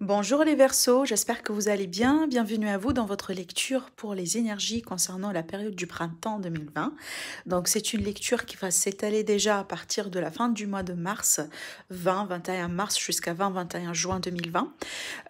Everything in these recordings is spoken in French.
Bonjour les Verseaux, j'espère que vous allez bien. Bienvenue à vous dans votre lecture pour les énergies concernant la période du printemps 2020. Donc c'est une lecture qui va s'étaler déjà à partir de la fin du mois de mars, 20-21 mars jusqu'à 20-21 juin 2020.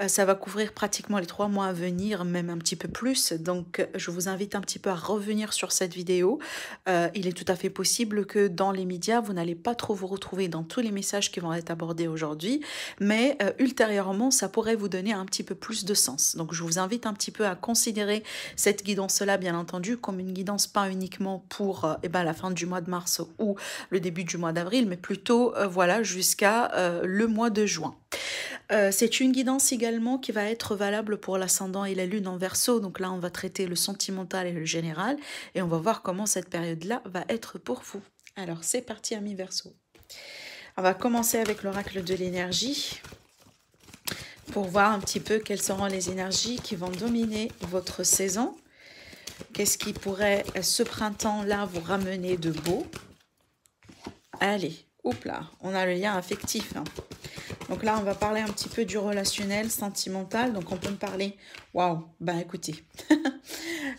Ça va couvrir pratiquement les 3 mois à venir, même un petit peu plus. Donc je vous invite un petit peu à revenir sur cette vidéo. Il est tout à fait possible que dans les médias, vous n'allez pas trop vous retrouver dans tous les messages qui vont être abordés aujourd'hui, mais ultérieurement, ça pourrait vous donner un petit peu plus de sens. Donc je vous invite un petit peu à considérer cette guidance-là, bien entendu, comme une guidance pas uniquement pour la fin du mois de mars ou le début du mois d'avril, mais plutôt voilà, jusqu'à le mois de juin. C'est une guidance également qui va être valable pour l'ascendant et la lune en Verseau. Donc là, on va traiter le sentimental et le général et on va voir comment cette période-là va être pour vous. Alors, c'est parti, amis Verseau. On va commencer avec l'oracle de l'énergie pour voir un petit peu quelles seront les énergies qui vont dominer votre saison. Qu'est-ce qui pourrait, ce printemps-là, vous ramener de beau? Allez, oups là, on a le lien affectif. Donc là, on va parler un petit peu du relationnel, sentimental. Donc on peut me parler... Waouh, ben écoutez,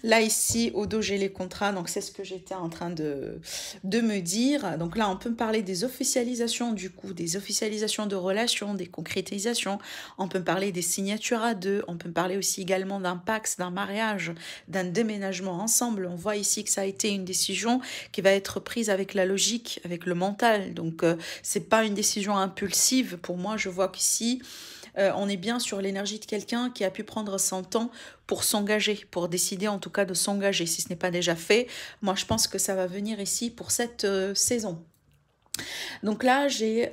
là ici, au dos, j'ai les contrats. Donc c'est ce que j'étais en train de me dire. Donc là, on peut me parler des officialisations du coup, des officialisations de relations, des concrétisations. On peut me parler des signatures à deux. On peut me parler aussi également d'un pax, d'un mariage, d'un déménagement ensemble. On voit ici que ça a été une décision qui va être prise avec la logique, avec le mental. Donc c'est pas une décision impulsive. Pour moi, je vois qu'ici... on est bien sur l'énergie de quelqu'un qui a pu prendre son temps pour s'engager, pour décider en tout cas de s'engager. Si ce n'est pas déjà fait, moi je pense que ça va venir ici pour cette saison. Donc là, j'ai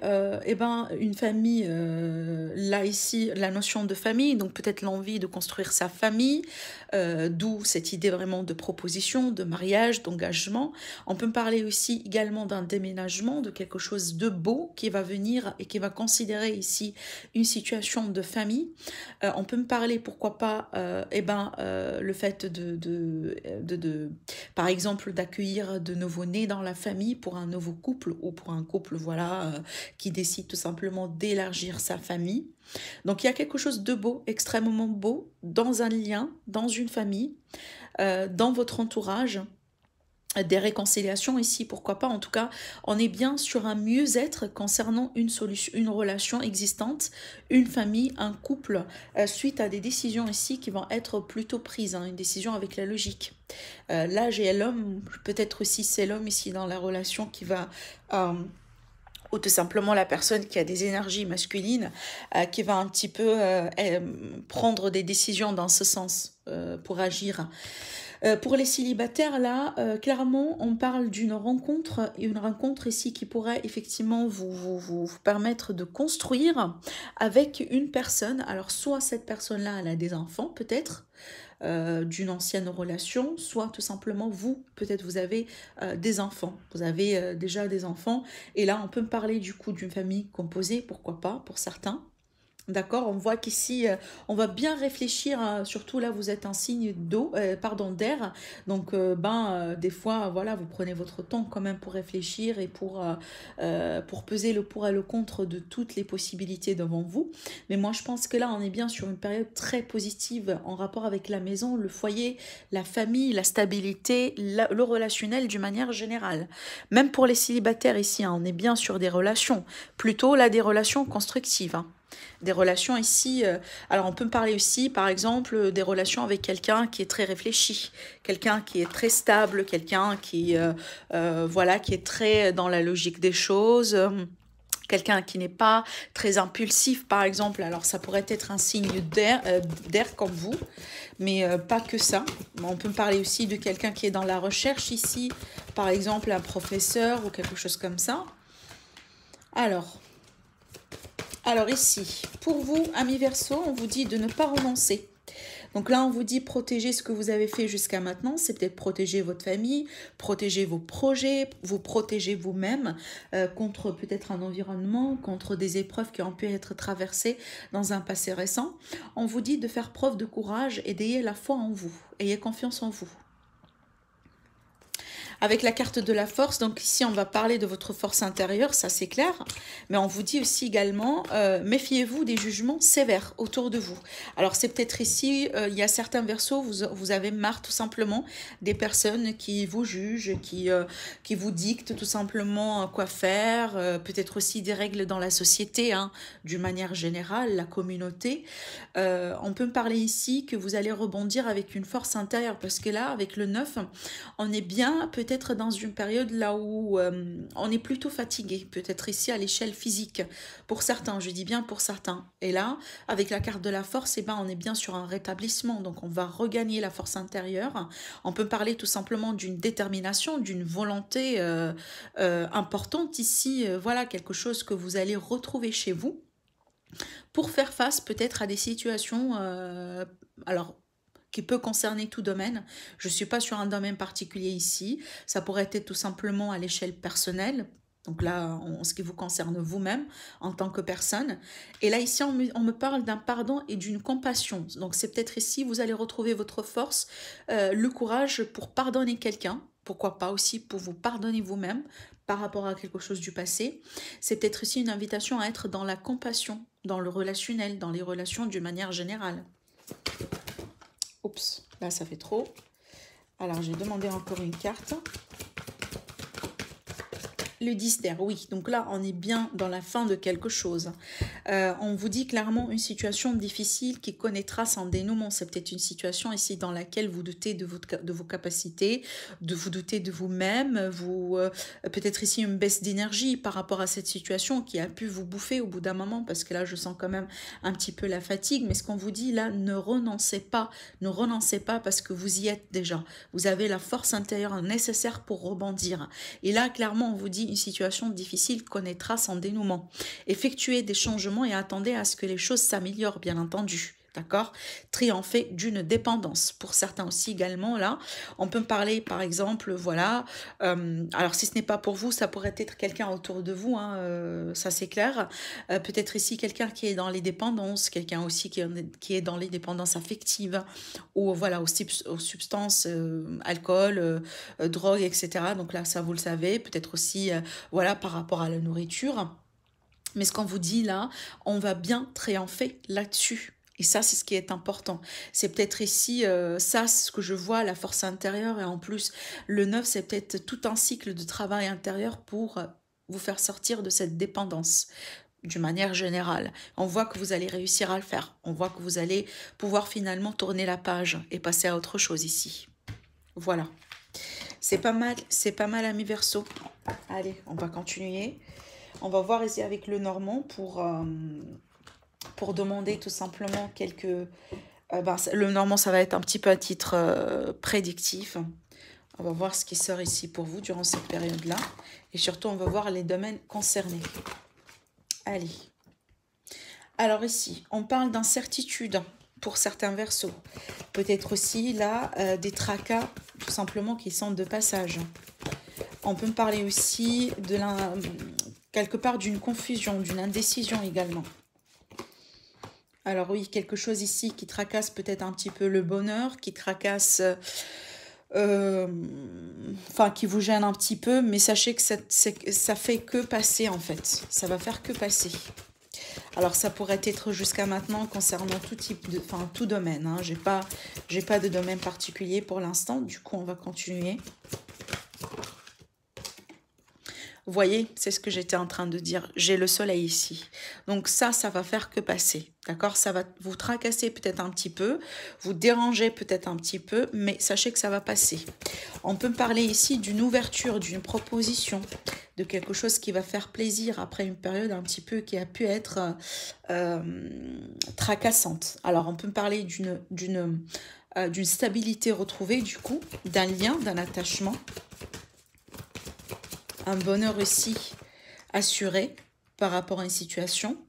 une famille, là ici, la notion de famille, donc peut-être l'envie de construire sa famille, d'où cette idée vraiment de proposition, de mariage, d'engagement. On peut me parler aussi également d'un déménagement, de quelque chose de beau qui va venir et qui va considérer ici une situation de famille. On peut me parler, pourquoi pas, le fait par exemple, d'accueillir de nouveaux-nés dans la famille pour un nouveau couple ou pour un couple, voilà, qui décide tout simplement d'élargir sa famille. Donc, il y a quelque chose de beau, extrêmement beau, dans un lien, dans une famille, dans votre entourage. Des réconciliations ici, pourquoi pas. En tout cas, on est bien sur un mieux-être concernant une solution, une relation existante, une famille, un couple, suite à des décisions ici qui vont être plutôt prises, une décision avec la logique. Là, j'ai l'homme, peut-être aussi c'est l'homme ici dans la relation qui va... ou tout simplement la personne qui a des énergies masculines, qui va un petit peu prendre des décisions dans ce sens pour agir. Pour les célibataires, là, clairement, on parle d'une rencontre, une rencontre ici qui pourrait effectivement vous permettre de construire avec une personne. Alors, soit cette personne-là, elle a des enfants, peut-être, d'une ancienne relation, soit tout simplement vous, peut-être vous avez des enfants, vous avez déjà des enfants, et là, on peut me parler du coup d'une famille composée, pourquoi pas, pour certains. D'accord, on voit qu'ici, on va bien réfléchir, surtout là, vous êtes un signe d'eau, d'air. Donc, des fois, voilà, vous prenez votre temps quand même pour réfléchir et pour peser le pour et le contre de toutes les possibilités devant vous. Mais moi, je pense que là, on est bien sur une période très positive en rapport avec la maison, le foyer, la famille, la stabilité, le relationnel d'une manière générale. Même pour les célibataires ici, on est bien sur des relations, plutôt là, des relations constructives. Des relations ici, alors on peut me parler aussi par exemple des relations avec quelqu'un qui est très réfléchi, quelqu'un qui est très stable, quelqu'un qui, voilà, qui est très dans la logique des choses. Quelqu'un qui n'est pas très impulsif, par exemple, alors ça pourrait être un signe d'air comme vous, mais pas que ça. On peut me parler aussi de quelqu'un qui est dans la recherche ici, par exemple un professeur ou quelque chose comme ça. Alors ici, pour vous, amis Verseau, on vous dit de ne pas renoncer. Donc là, on vous dit protéger ce que vous avez fait jusqu'à maintenant. C'est peut-être protéger votre famille, protéger vos projets, vous protéger vous-même contre peut-être un environnement, contre des épreuves qui ont pu être traversées dans un passé récent. On vous dit de faire preuve de courage et d'ayez la foi en vous. Ayez confiance en vous. Avec la carte de la force, donc ici on va parler de votre force intérieure, ça c'est clair, mais on vous dit aussi également, méfiez-vous des jugements sévères autour de vous. Alors c'est peut-être ici, il y a certains versos, vous avez marre tout simplement des personnes qui vous jugent, qui vous dictent tout simplement quoi faire, peut-être aussi des règles dans la société, hein, d'une manière générale, la communauté. On peut me parler ici que vous allez rebondir avec une force intérieure, parce que là, avec le 9, on est bien peut-être dans une période là où on est plutôt fatigué, peut-être ici à l'échelle physique, pour certains, je dis bien pour certains. Et là, avec la carte de la force, eh ben, on est bien sur un rétablissement, donc on va regagner la force intérieure. On peut parler tout simplement d'une détermination, d'une volonté importante ici, voilà, quelque chose que vous allez retrouver chez vous pour faire face peut-être à des situations, alors qui peut concerner tout domaine. Je ne suis pas sur un domaine particulier ici. Ça pourrait être tout simplement à l'échelle personnelle. Donc là, en ce qui vous concerne vous-même, en tant que personne. Et là, ici, on me parle d'un pardon et d'une compassion. Donc c'est peut-être ici, vous allez retrouver votre force, le courage pour pardonner quelqu'un. Pourquoi pas aussi pour vous pardonner vous-même par rapport à quelque chose du passé. C'est peut-être aussi une invitation à être dans la compassion, dans le relationnel, dans les relations d'une manière générale. Oups, là ça fait trop. Alors j'ai demandé encore une carte. Le 10 d'air, oui. Donc là, on est bien dans la fin de quelque chose. On vous dit clairement une situation difficile qui connaîtra son dénouement. C'est peut-être une situation ici dans laquelle vous doutez de vos capacités, vous doutez de vous-même, peut-être ici une baisse d'énergie par rapport à cette situation qui a pu vous bouffer au bout d'un moment, parce que là, je sens quand même un petit peu la fatigue. Mais ce qu'on vous dit là, ne renoncez pas parce que vous y êtes déjà. Vous avez la force intérieure nécessaire pour rebondir. Et là, clairement, on vous dit une situation difficile connaîtra son dénouement. Effectuez des changements et attendez à ce que les choses s'améliorent, bien entendu. D'accord? Triompher d'une dépendance. Pour certains aussi également, là, on peut parler, par exemple, voilà, alors si ce n'est pas pour vous, ça pourrait être quelqu'un autour de vous, hein, ça c'est clair. Peut-être ici quelqu'un qui est dans les dépendances, quelqu'un aussi qui est dans les dépendances affectives, ou voilà, aux substances, alcool, drogue, etc. Donc là, ça vous le savez, peut-être aussi, voilà, par rapport à la nourriture. Mais ce qu'on vous dit là, on va bien triompher là-dessus. Et ça, c'est ce qui est important. C'est peut-être ici, ça, c'est ce que je vois, la force intérieure. Et en plus, le 9, c'est peut-être tout un cycle de travail intérieur pour vous faire sortir de cette dépendance d'une manière générale. On voit que vous allez réussir à le faire. On voit que vous allez pouvoir finalement tourner la page et passer à autre chose ici. Voilà. C'est pas mal, amis Verseau. Allez, on va continuer. On va voir ici avec le Normand pour demander tout simplement quelques... le Normand, ça va être un petit peu à titre prédictif. On va voir ce qui sort ici pour vous durant cette période-là. Et surtout, on va voir les domaines concernés. Allez. Alors ici, on parle d'incertitude pour certains Verseaux. Peut-être aussi, là, des tracas, tout simplement, qui sont de passage. On peut me parler aussi de quelque part d'une confusion, d'une indécision également. Alors oui, quelque chose ici qui tracasse peut-être un petit peu le bonheur, qui tracasse, qui vous gêne un petit peu, mais sachez que ça fait que passer en fait. Ça va faire que passer. Alors ça pourrait être jusqu'à maintenant concernant tout domaine. Hein. J'ai pas de domaine particulier pour l'instant. Du coup, on va continuer. Vous voyez, c'est ce que j'étais en train de dire. J'ai le soleil ici. Donc ça va faire que passer. D'accord? Ça va vous tracasser peut-être un petit peu, vous déranger peut-être un petit peu, mais sachez que ça va passer. On peut parler ici d'une ouverture, d'une proposition, de quelque chose qui va faire plaisir après une période un petit peu qui a pu être tracassante. Alors, on peut parler d'une stabilité retrouvée, du coup, d'un lien, d'un attachement. Un bonheur aussi assuré par rapport à une situation,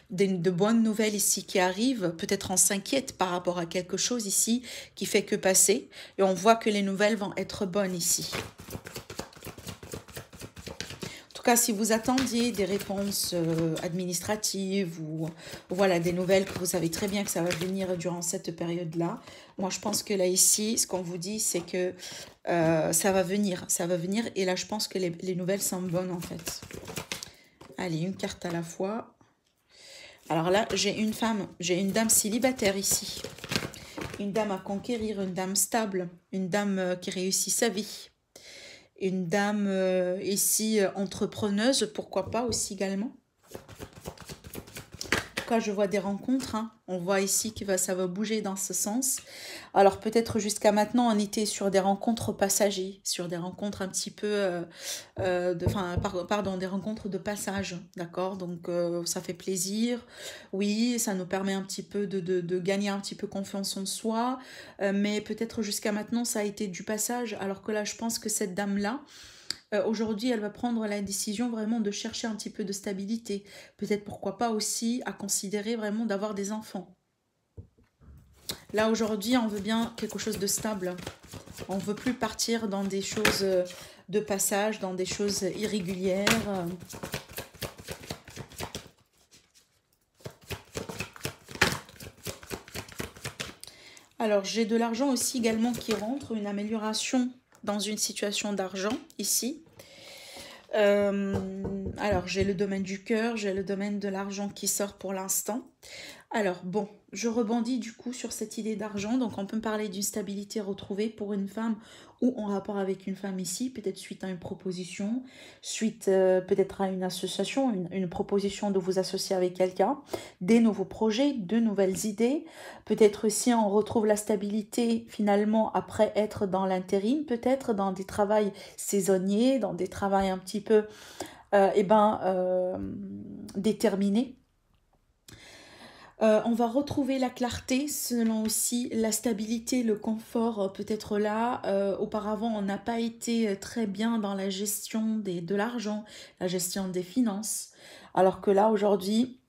de bonnes nouvelles ici qui arrivent, peut-être on s'inquiète par rapport à quelque chose ici qui fait que passer, et on voit que les nouvelles vont être bonnes ici. En tout cas, si vous attendiez des réponses administratives ou voilà, des nouvelles que vous savez très bien que ça va venir durant cette période-là, moi je pense que là ici, ce qu'on vous dit, c'est que ça va venir. Ça va venir et là je pense que les nouvelles sont bonnes en fait. Allez, une carte à la fois. Alors là, j'ai une dame célibataire ici. Une dame à conquérir, une dame stable, une dame qui réussit sa vie. Une dame ici entrepreneuse, pourquoi pas aussi également. Quand je vois des rencontres, hein, on voit ici que ça va bouger dans ce sens. Alors peut-être jusqu'à maintenant, on était sur des rencontres passagers, sur des rencontres un petit peu, pardon, des rencontres de passage, d'accord? Donc ça fait plaisir, oui, ça nous permet un petit peu de gagner un petit peu confiance en soi, mais peut-être jusqu'à maintenant, ça a été du passage, alors que là, je pense que cette dame-là, aujourd'hui, elle va prendre la décision vraiment de chercher un petit peu de stabilité. Peut-être pourquoi pas aussi à considérer vraiment d'avoir des enfants. Là, aujourd'hui, on veut bien quelque chose de stable. On ne veut plus partir dans des choses de passage, dans des choses irrégulières. Alors, j'ai de l'argent aussi également qui rentre, une amélioration dans une situation d'argent ici. Alors, j'ai le domaine du cœur, j'ai le domaine de l'argent qui sort pour l'instant. Alors, bon, je rebondis du coup sur cette idée d'argent. Donc, on peut me parler d'une stabilité retrouvée pour une femme ou en rapport avec une femme ici, peut-être suite à une proposition, suite peut-être à une association, une proposition de vous associer avec quelqu'un, des nouveaux projets, de nouvelles idées. Peut-être aussi on retrouve la stabilité finalement après être dans l'intérim, peut-être dans des travails saisonniers, dans des travails un petit peu déterminés. On va retrouver la clarté selon aussi la stabilité, le confort peut-être là. Auparavant, on n'a pas été très bien dans la gestion de l'argent, la gestion des finances. Alors que là, aujourd'hui,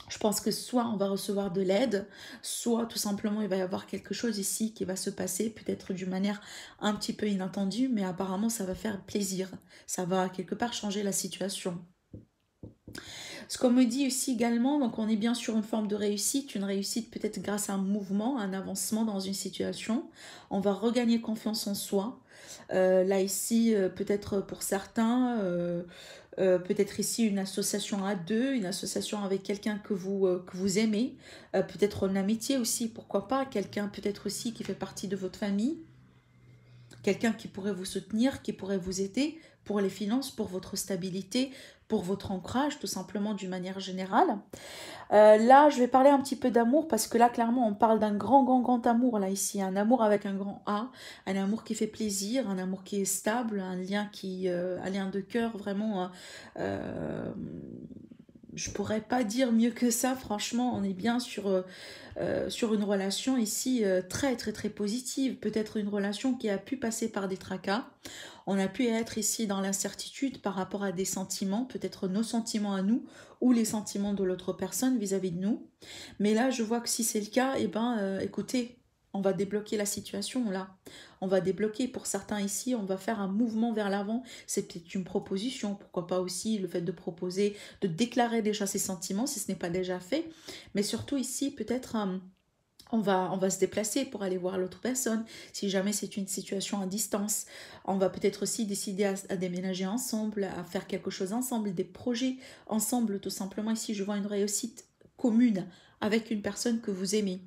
je pense que soit on va recevoir de l'aide, soit tout simplement il va y avoir quelque chose ici qui va se passer, peut-être d'une manière un petit peu inattendue, mais apparemment ça va faire plaisir. Ça va quelque part changer la situation. Ce qu'on me dit aussi également, donc on est bien sur une forme de réussite, une réussite peut-être grâce à un mouvement, un avancement dans une situation. On va regagner confiance en soi. Là ici, peut-être pour certains, peut-être ici une association à deux, une association avec quelqu'un que vous aimez, peut-être une amitié aussi, pourquoi pas, quelqu'un peut-être aussi qui fait partie de votre famille. Quelqu'un qui pourrait vous soutenir, qui pourrait vous aider pour les finances, pour votre stabilité, pour votre ancrage, tout simplement d'une manière générale. Là, je vais parler un petit peu d'amour parce que là, clairement, on parle d'un grand, grand, grand amour, là, ici. Un amour avec un grand A, un amour qui fait plaisir, un amour qui est stable, un lien un lien de cœur, vraiment... je pourrais pas dire mieux que ça, franchement, on est bien sur une relation ici très très très positive, peut-être une relation qui a pu passer par des tracas, on a pu être ici dans l'incertitude par rapport à des sentiments, peut-être nos sentiments à nous ou les sentiments de l'autre personne vis-à-vis de nous, mais là je vois que si c'est le cas, eh ben écoutez, on va débloquer la situation là. On va débloquer pour certains ici, on va faire un mouvement vers l'avant. C'est peut-être une proposition, pourquoi pas aussi le fait de proposer, de déclarer déjà ses sentiments si ce n'est pas déjà fait. Mais surtout ici, peut-être on va se déplacer pour aller voir l'autre personne. Si jamais c'est une situation à distance, on va peut-être aussi décider à déménager ensemble, à faire quelque chose ensemble, des projets ensemble. Tout simplement ici, je vois une réussite commune avec une personne que vous aimez.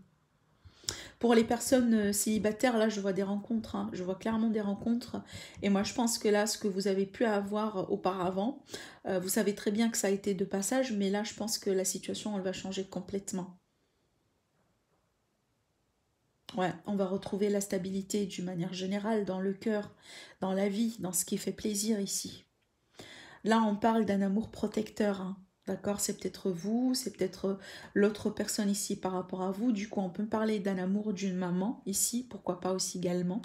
Pour les personnes célibataires, là, je vois des rencontres. Hein. Je vois clairement des rencontres. Et moi, je pense que là, ce que vous avez pu avoir auparavant, vous savez très bien que ça a été de passage, mais là, je pense que la situation, elle va changer complètement. Ouais, on va retrouver la stabilité d'une manière générale dans le cœur, dans la vie, dans ce qui fait plaisir ici. Là, on parle d'un amour protecteur. Hein. D'accord, c'est peut-être vous, c'est peut-être l'autre personne ici par rapport à vous. Du coup, on peut me parler d'un amour d'une maman ici, pourquoi pas aussi également.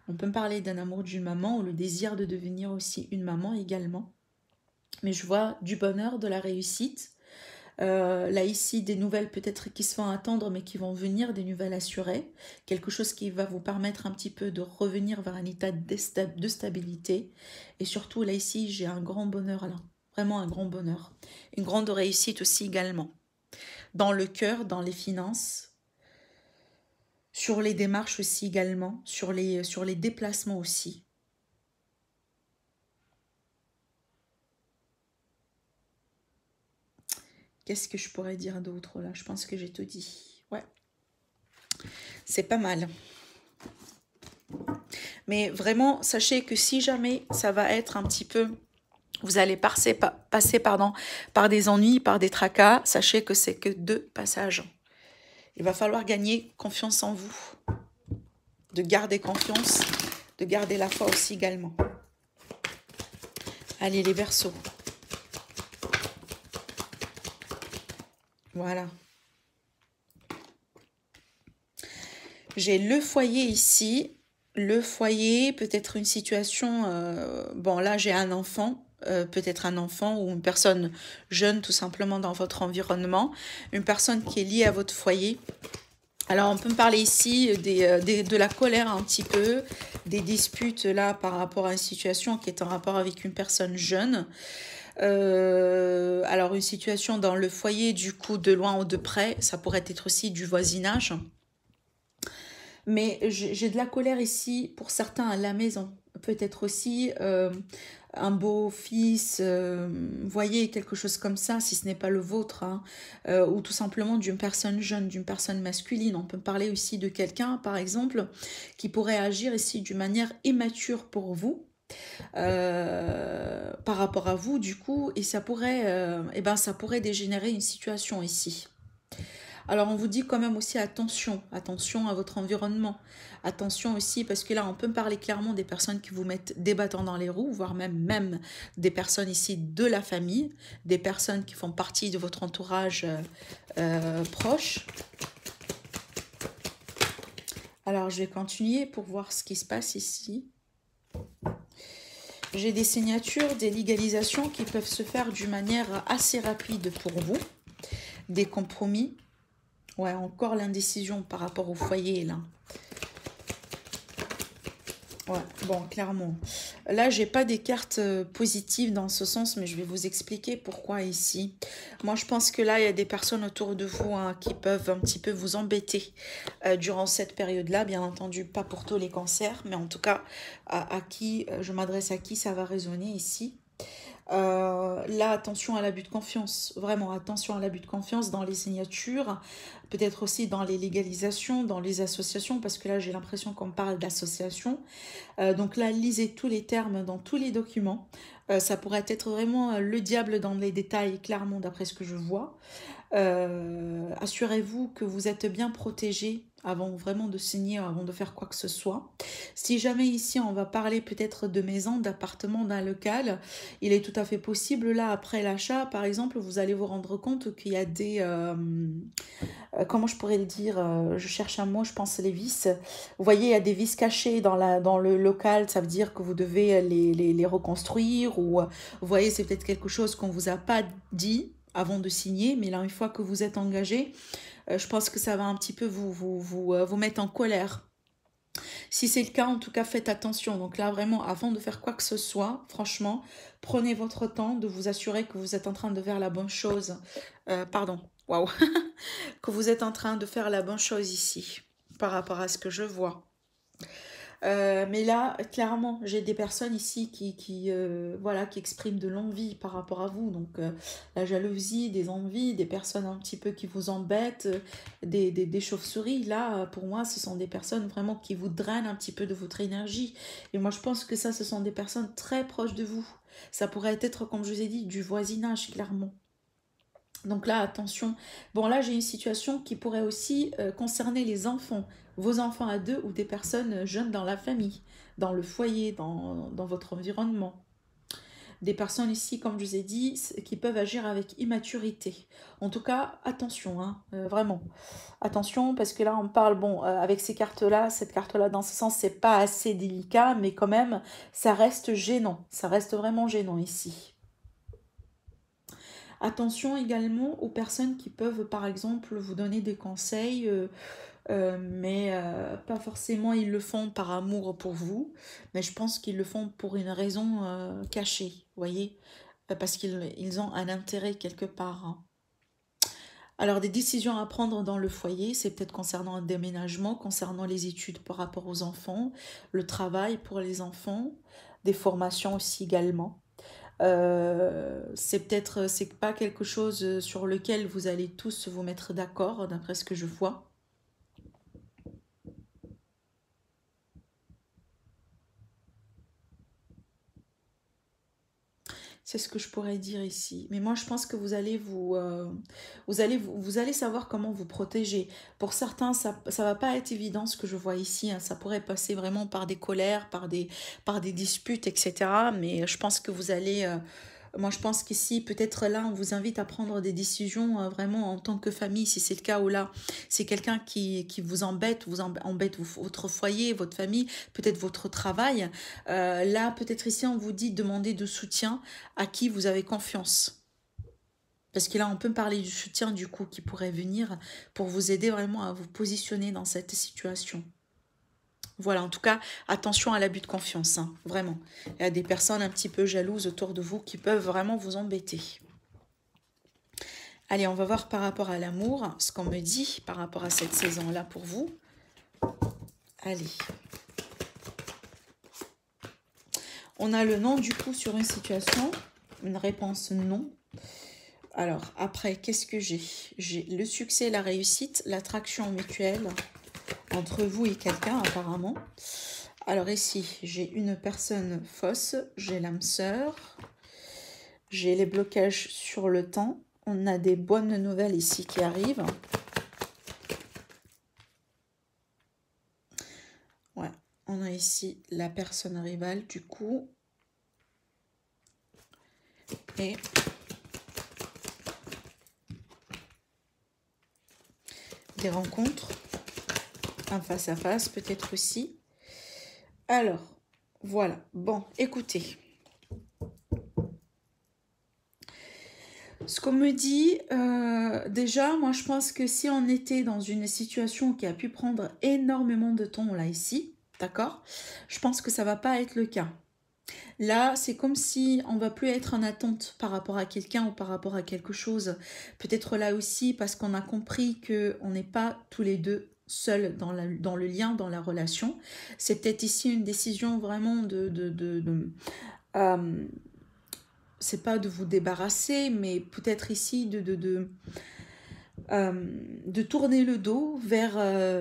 On peut me parler d'un amour d'une maman ou le désir de devenir aussi une maman également. Mais je vois du bonheur, de la réussite. Là, ici, des nouvelles peut-être qui se font attendre, mais qui vont venir, des nouvelles assurées. Quelque chose qui va vous permettre un petit peu de revenir vers un état de stabilité. Et surtout, là, ici, j'ai un grand bonheur, là. Vraiment un grand bonheur. Une grande réussite aussi également. Dans le cœur, dans les finances, sur les démarches aussi également, sur les déplacements aussi. Qu'est-ce que je pourrais dire d'autre là? Je pense que j'ai tout dit. Ouais, c'est pas mal. Mais vraiment, sachez que si jamais ça va être un petit peu... Vous allez passer par des ennuis, par des tracas, sachez que c'est que 2 passages. Il va falloir gagner confiance en vous. De garder confiance, de garder la foi aussi également. Allez les Verseaux. Voilà. J'ai le foyer ici. Le foyer, peut-être une situation... bon, là, j'ai un enfant. Peut-être un enfant ou une personne jeune, tout simplement, dans votre environnement. Une personne qui est liée à votre foyer. Alors, on peut me parler ici de la colère un petit peu. Des disputes, là, par rapport à une situation qui est en rapport avec une personne jeune. Alors, une situation dans le foyer, du coup, de loin ou de près. Ça pourrait être aussi du voisinage. Mais j'ai de la colère ici pour certains à la maison. Peut-être aussi un beau-fils, voyez, quelque chose comme ça, si ce n'est pas le vôtre. Hein, ou tout simplement d'une personne jeune, d'une personne masculine. On peut parler aussi de quelqu'un, par exemple, qui pourrait agir ici d'une manière immature pour vous. Par rapport à vous, du coup, et ça pourrait dégénérer une situation ici. Alors on vous dit quand même aussi attention, attention à votre environnement. Attention aussi parce que là on peut me parler clairement des personnes qui vous mettent des bâtons dans les roues, voire même des personnes ici de la famille, des personnes qui font partie de votre entourage proche. Alors je vais continuer pour voir ce qui se passe ici. J'ai des signatures, des légalisations qui peuvent se faire d'une manière assez rapide pour vous. Des compromis. Ouais, encore l'indécision par rapport au foyer, là. Ouais, bon, clairement. Là, j'ai pas des cartes positives dans ce sens, mais je vais vous expliquer pourquoi ici. Moi, je pense que là, il y a des personnes autour de vous hein, qui peuvent un petit peu vous embêter durant cette période-là. Bien entendu, pas pour tous les cancers, mais en tout cas, à qui je m'adresse à qui ça va résonner ici. Là, attention à l'abus de confiance, vraiment attention à l'abus de confiance dans les signatures, peut-être aussi dans les légalisations, dans les associations, parce que là j'ai l'impression qu'on parle d'association. Donc là, lisez tous les termes dans tous les documents. Ça pourrait être vraiment le diable dans les détails, clairement, d'après ce que je vois. Assurez-vous que vous êtes bien protégé avant vraiment de signer, avant de faire quoi que ce soit. Si jamais ici on va parler peut-être de maison, d'appartement, d'un local, il est tout à fait possible là après l'achat, par exemple, vous allez vous rendre compte qu'il y a des... comment je pourrais le dire, je cherche un mot, je pense les vis. Vous voyez, il y a des vis cachées dans le local, ça veut dire que vous devez les reconstruire ou vous voyez, c'est peut-être quelque chose qu'on ne vous a pas dit avant de signer, mais là, une fois que vous êtes engagé, je pense que ça va un petit peu vous mettre en colère. Si c'est le cas, en tout cas, faites attention. Donc là, vraiment, avant de faire quoi que ce soit, franchement, prenez votre temps de vous assurer que vous êtes en train de faire la bonne chose. Pardon, waouh. Que vous êtes en train de faire la bonne chose ici, par rapport à ce que je vois. Mais là, clairement, j'ai des personnes ici voilà, qui expriment de l'envie par rapport à vous. Donc, la jalousie, des envies, des personnes un petit peu qui vous embêtent, des chauves-souris. Là, pour moi, ce sont des personnes vraiment qui vous drainent un petit peu de votre énergie. Et moi, je pense que ça, ce sont des personnes très proches de vous. Ça pourrait être, comme je vous ai dit, du voisinage, clairement. Donc là, attention. Bon, là, j'ai une situation qui pourrait aussi concerner les enfants. Vos enfants à deux ou des personnes jeunes dans la famille, dans le foyer, dans votre environnement. Des personnes ici, comme je vous ai dit, qui peuvent agir avec immaturité. En tout cas, attention, hein, vraiment. Attention, parce que là, on parle, bon, avec ces cartes-là, cette carte-là, dans ce sens, c'est pas assez délicat, mais quand même, ça reste gênant. Ça reste vraiment gênant ici. Attention également aux personnes qui peuvent, par exemple, vous donner des conseils, mais pas forcément ils le font par amour pour vous, mais je pense qu'ils le font pour une raison cachée, vous voyez. Parce qu'ils ont un intérêt quelque part, hein. Alors, des décisions à prendre dans le foyer, c'est peut-être concernant un déménagement, concernant les études par rapport aux enfants, le travail pour les enfants, des formations aussi également. C'est peut-être, c'est pas quelque chose sur lequel vous allez tous vous mettre d'accord, d'après ce que je vois. C'est ce que je pourrais dire ici. Mais moi, je pense que vous allez savoir comment vous protéger. Pour certains, ça va pas être évident ce que je vois ici, hein. Ça pourrait passer vraiment par des colères, par des disputes, etc. Mais je pense que vous allez, moi, je pense qu'ici, peut-être là, on vous invite à prendre des décisions vraiment en tant que famille, si c'est le cas, ou là, c'est quelqu'un qui vous embête votre foyer, votre famille, peut-être votre travail. Là, peut-être ici, on vous dit demander de soutien à qui vous avez confiance. Parce que là, on peut parler du soutien du coup qui pourrait venir pour vous aider vraiment à vous positionner dans cette situation. Voilà, en tout cas, attention à l'abus de confiance, hein, vraiment. Il y a des personnes un petit peu jalouses autour de vous qui peuvent vraiment vous embêter. Allez, on va voir par rapport à l'amour, ce qu'on me dit par rapport à cette saison-là pour vous. Allez. On a le non du coup sur une situation, une réponse non. Alors, après, qu'est-ce que j'ai? J'ai le succès, la réussite, l'attraction mutuelle entre vous et quelqu'un apparemment. Alors ici, j'ai une personne fausse, j'ai l'âme sœur, j'ai les blocages sur le temps. On a des bonnes nouvelles ici qui arrivent. Ouais, on a ici la personne rivale du coup. Et des rencontres, un face à face peut-être aussi. Alors, voilà. Bon, écoutez. Ce qu'on me dit, déjà, moi je pense que si on était dans une situation qui a pu prendre énormément de temps là ici, d'accord, je pense que ça va pas être le cas. Là, c'est comme si on va plus être en attente par rapport à quelqu'un ou par rapport à quelque chose. Peut-être là aussi parce qu'on a compris qu'on n'est pas tous les deux seuls dans le lien, dans la relation. C'est peut-être ici une décision vraiment c'est pas de vous débarrasser, mais peut-être ici de tourner le dos vers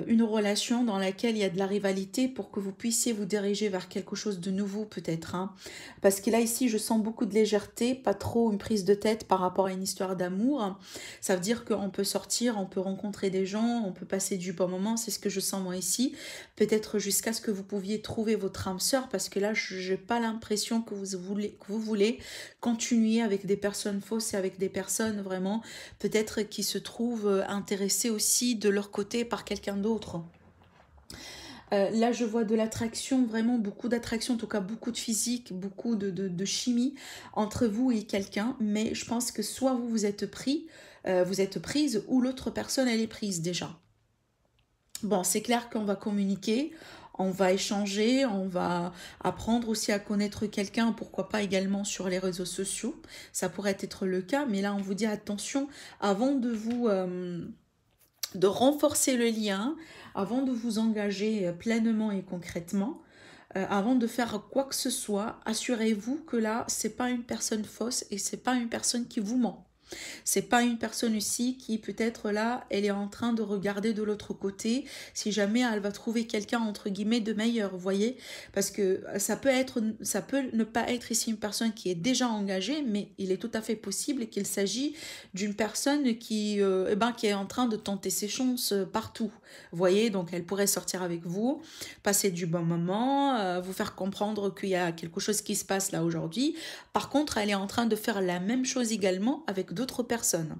une relation dans laquelle il y a de la rivalité pour que vous puissiez vous diriger vers quelque chose de nouveau peut-être, hein. Parce que là ici je sens beaucoup de légèreté, pas trop une prise de tête par rapport à une histoire d'amour. Ça veut dire qu'on peut sortir, on peut rencontrer des gens, on peut passer du bon moment, c'est ce que je sens moi ici. Peut-être jusqu'à ce que vous pouviez trouver votre âme sœur, parce que là je n'ai pas l'impression que vous voulez continuer avec des personnes fausses et avec des personnes vraiment peut-être qui se trouvent intéressés aussi de leur côté par quelqu'un d'autre. Là, je vois de l'attraction, vraiment beaucoup d'attraction, en tout cas beaucoup de physique, beaucoup de chimie entre vous et quelqu'un, mais je pense que soit vous vous êtes prise, ou l'autre personne, elle est prise déjà. Bon, c'est clair qu'on va communiquer, on va échanger, on va apprendre aussi à connaître quelqu'un, pourquoi pas également sur les réseaux sociaux. Ça pourrait être le cas, mais là, on vous dit attention, avant de renforcer le lien, avant de vous engager pleinement et concrètement, avant de faire quoi que ce soit, assurez-vous que là, c'est pas une personne fausse et c'est pas une personne qui vous ment. C'est pas une personne aussi qui peut-être là, elle est en train de regarder de l'autre côté, si jamais elle va trouver quelqu'un entre guillemets de meilleur, vous voyez, parce que ça peut ne pas être ici une personne qui est déjà engagée, mais il est tout à fait possible qu'il s'agit d'une personne qui est en train de tenter ses chances partout, vous voyez, donc elle pourrait sortir avec vous, passer du bon moment, vous faire comprendre qu'il y a quelque chose qui se passe là aujourd'hui. Par contre, elle est en train de faire la même chose également avec d'autres personnes.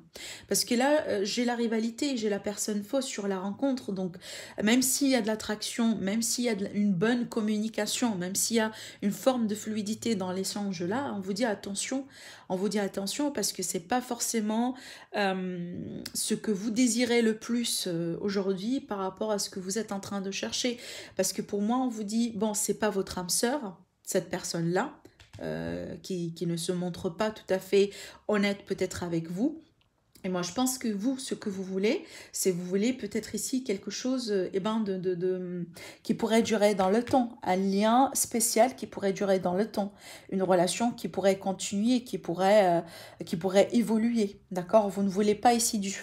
Parce que là, j'ai la rivalité, j'ai la personne fausse sur la rencontre. Donc, même s'il y a de l'attraction, même s'il y a une bonne communication, même s'il y a une forme de fluidité dans l'échange là, on vous dit attention. On vous dit attention parce que c'est pas forcément ce que vous désirez le plus aujourd'hui par rapport à ce que vous êtes en train de chercher. Parce que pour moi, on vous dit, bon, c'est pas votre âme sœur, cette personne-là, qui ne se montre pas tout à fait honnête peut-être avec vous. Et moi, je pense que vous, ce que vous voulez, c'est vous voulez peut-être ici quelque chose qui pourrait durer dans le temps. Un lien spécial qui pourrait durer dans le temps. Une relation qui pourrait continuer, qui pourrait évoluer. D'accord? Vous ne voulez pas ici du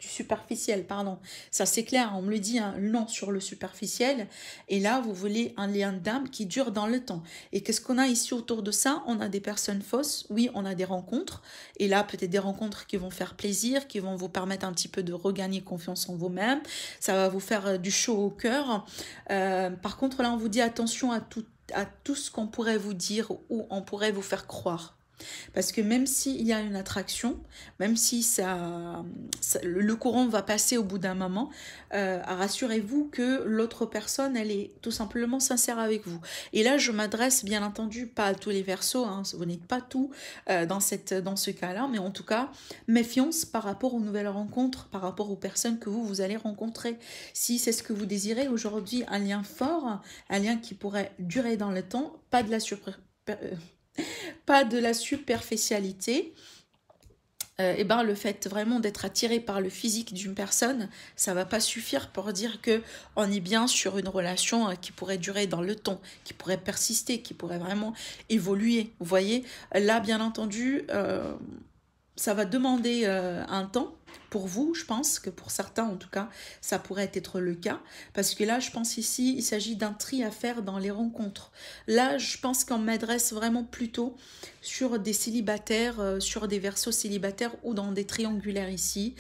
superficiel, pardon. Ça, c'est clair, on me le dit, hein, non sur le superficiel. Et là, vous voulez un lien d'âme qui dure dans le temps. Et qu'est-ce qu'on a ici autour de ça? On a des personnes fausses. Oui, on a des rencontres. Et là, peut-être des rencontres qui vont faire plaisir, qui vont vous permettre un petit peu de regagner confiance en vous-même. Ça va vous faire du chaud au cœur. Par contre, là, on vous dit attention à tout ce qu'on pourrait vous dire ou on pourrait vous faire croire. Parce que même s'il y a une attraction, même si le courant va passer au bout d'un moment, rassurez-vous que l'autre personne, elle est tout simplement sincère avec vous. Et là, je m'adresse bien entendu pas à tous les Verseaux, hein, vous n'êtes pas tout dans ce cas-là, mais en tout cas, méfiance par rapport aux nouvelles rencontres, par rapport aux personnes que vous allez rencontrer. Si c'est ce que vous désirez aujourd'hui, un lien fort, un lien qui pourrait durer dans le temps, pas de la superficialité, et ben le fait vraiment d'être attiré par le physique d'une personne, ça va pas suffire pour dire que on est bien sur une relation qui pourrait durer dans le temps, qui pourrait persister, qui pourrait vraiment évoluer. Vous voyez, là bien entendu, ça va demander un temps pour vous, je pense que pour certains en tout cas, ça pourrait être le cas, parce que là, je pense ici, il s'agit d'un tri à faire dans les rencontres. Là, je pense qu'on m'adresse vraiment plutôt sur des célibataires, sur des Verseaux célibataires ou dans des triangulaires ici.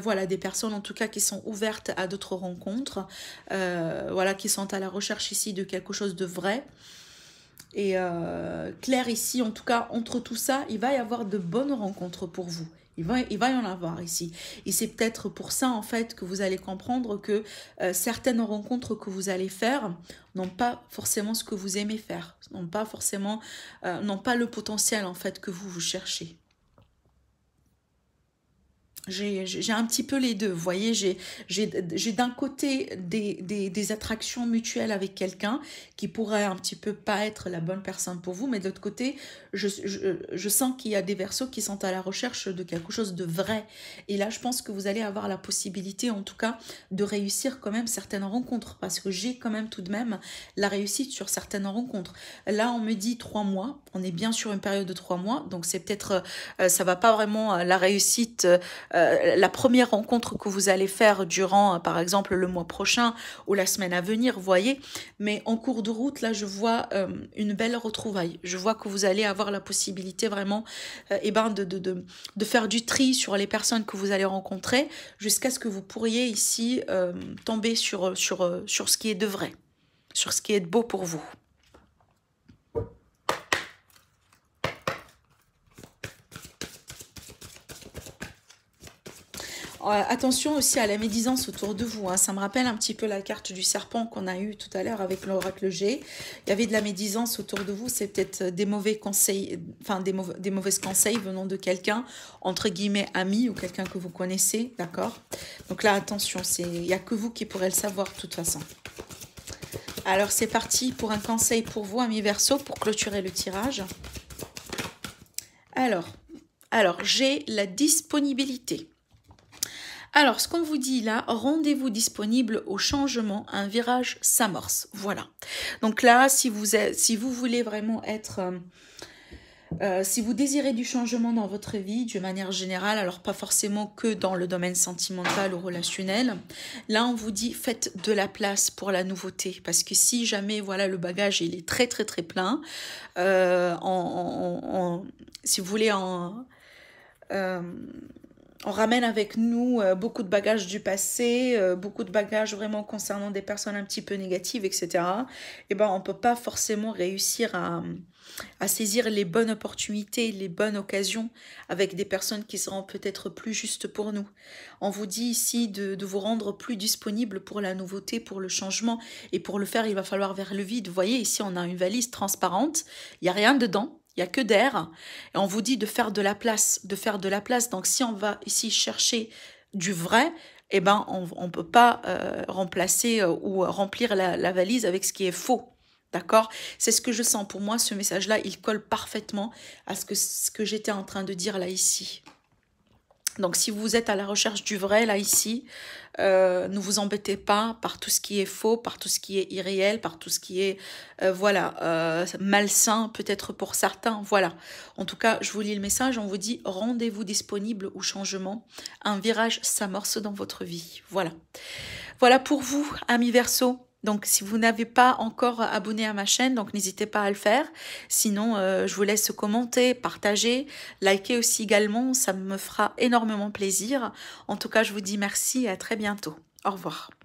Voilà, des personnes en tout cas qui sont ouvertes à d'autres rencontres, voilà, qui sont à la recherche ici de quelque chose de vrai. Et clair ici, en tout cas, entre tout ça, il va y avoir de bonnes rencontres pour vous. Il va y en avoir ici. Et c'est peut-être pour ça, en fait, que vous allez comprendre que certaines rencontres que vous allez faire n'ont pas forcément ce que vous aimez faire, n'ont pas forcément, n'ont pas le potentiel, en fait, que vous cherchez. J'ai un petit peu les deux, vous voyez, j'ai d'un côté des attractions mutuelles avec quelqu'un qui pourrait un petit peu pas être la bonne personne pour vous, mais de l'autre côté, je sens qu'il y a des Verseaux qui sont à la recherche de quelque chose de vrai. Et là, je pense que vous allez avoir la possibilité, en tout cas, de réussir quand même certaines rencontres, parce que j'ai quand même tout de même la réussite sur certaines rencontres. Là, on me dit 3 mois, on est bien sur une période de 3 mois, donc c'est peut-être, ça va pas vraiment la réussite, la première rencontre que vous allez faire durant, par exemple, le mois prochain ou la semaine à venir, vous voyez. Mais en cours de route, là, je vois une belle retrouvaille. Je vois que vous allez avoir la possibilité vraiment de faire du tri sur les personnes que vous allez rencontrer jusqu'à ce que vous pourriez ici tomber sur ce qui est de vrai, sur ce qui est de beau pour vous. Attention aussi à la médisance autour de vous, hein. Ça me rappelle un petit peu la carte du serpent qu'on a eue tout à l'heure avec l'oracle G. Il y avait de la médisance autour de vous, c'est peut-être des mauvais conseils, enfin des mauvais conseils venant de quelqu'un, entre guillemets ami ou quelqu'un que vous connaissez, d'accord? Donc là, attention, il n'y a que vous qui pourrez le savoir de toute façon. Alors c'est parti pour un conseil pour vous, amis Verseaux, pour clôturer le tirage. Alors j'ai la disponibilité. Alors, ce qu'on vous dit là, rendez-vous disponible au changement, un virage s'amorce. Voilà. Donc là, si vous voulez vraiment être... si vous désirez du changement dans votre vie, de manière générale, alors pas forcément que dans le domaine sentimental ou relationnel, là on vous dit faites de la place pour la nouveauté, parce que si jamais voilà le bagage il est très très très plein, si vous voulez On ramène avec nous beaucoup de bagages du passé, beaucoup de bagages vraiment concernant des personnes un petit peu négatives, etc. Et ben, on peut pas forcément réussir à saisir les bonnes opportunités, les bonnes occasions avec des personnes qui seront peut-être plus justes pour nous. On vous dit ici de vous rendre plus disponible pour la nouveauté, pour le changement. Et pour le faire, il va falloir vers le vide. Vous voyez, ici, on a une valise transparente. Il n'y a rien dedans. Il n'y a que d'air. Et on vous dit de faire de la place, de faire de la place. Donc, si on va ici chercher du vrai, eh ben, on ne peut pas remplacer ou remplir la valise avec ce qui est faux. D'accord? C'est ce que je sens. Pour moi, ce message-là, il colle parfaitement à ce que j'étais en train de dire là, ici. Donc, si vous êtes à la recherche du vrai, là, ici, ne vous embêtez pas par tout ce qui est faux, par tout ce qui est irréel, par tout ce qui est, voilà, malsain, peut-être pour certains. Voilà. En tout cas, je vous lis le message. On vous dit, rendez-vous disponible au changement. Un virage s'amorce dans votre vie. Voilà. Voilà pour vous, amis Verseau. Donc, si vous n'avez pas encore abonné à ma chaîne, donc n'hésitez pas à le faire. Sinon, je vous laisse commenter, partager, liker aussi également. Ça me fera énormément plaisir. En tout cas, je vous dis merci et à très bientôt. Au revoir.